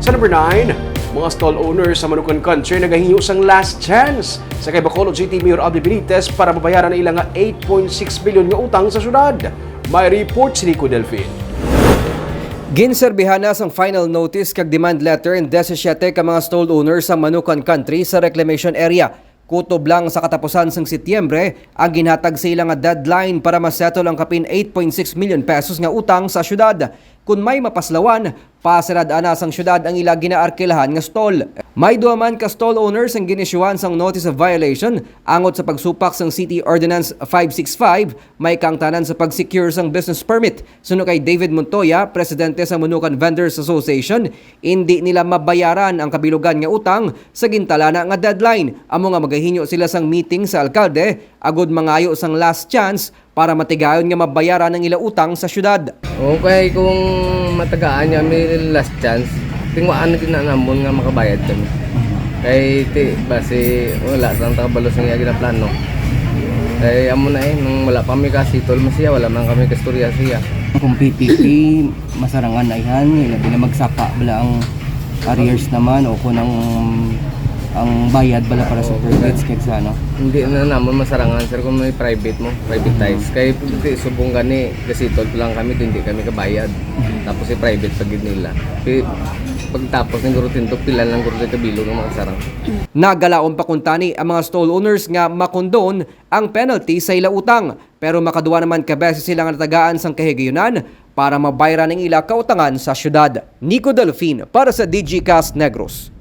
Sa number 9, mga stall owners sa Manukan Country nagahinyo sang last chance sa kay Bacolod City Mayor Abdi Benitez para mabayaran ang ilang 8.6 bilyon nga utang sa syudad. May report si Nico Delfin. Ginserbihan na sang final notice kag demand letter in 17 ka mga stall owners sa Manukan Country sa reclamation area. Kutob lang sa katapusan sang Setyembre ang ginhatag sa ilang nga deadline para masettle ang kapin 8.6 million pesos nga utang sa syudad. Kung may mapaslawan, pasirad-an na sang syudad ang ila ginaarkilahan nga stall. May duha man ka stall owners ang ginisyuhan sang notice of violation angot sa pagsupak sang City Ordinance 565, may kangtanan sa pag-secure sang business permit. Suno kay David Montoya, presidente sa Manukan Vendors Association, hindi nila mabayaran ang kabilugan nga utang sa gintalana nga deadline. Amo nga magahinyo sila sang meeting sa alkalde agud mangayo sang last chance para matigayon nga mabayaran ang ila utang sa syudad. Okay, kung matagaan niya may last chance, tingwaan na ginanamon nga makabayad kami. Kay base wala sang takabalo sa iya ginaplano. Kay amo na nung wala pa mi kasitol mo siya, wala man kami kastorya siya. Kung PPP, masarangan na yan, labi na magsaka bala ang arrears naman o kung ang bayad bala para sa permits kaya sa ano. Hindi na naman masarangan sir kung may private mo, privatize. Kay subong gani kasitol lang kami, hindi kami kabayad. Tapos si private pagid nila. Pagtapos ng gurutin to, pila lang gurutin kabilo ng mga sarang. Nagalaon pa kuntani ang mga stall owners nga makondon ang penalty sa ila utang. Pero makaduwa naman kabese silang natagaan sang kahigayunan para mabayaran ang ila kautangan sa syudad. Nico Delfin para sa DG Cast Negros.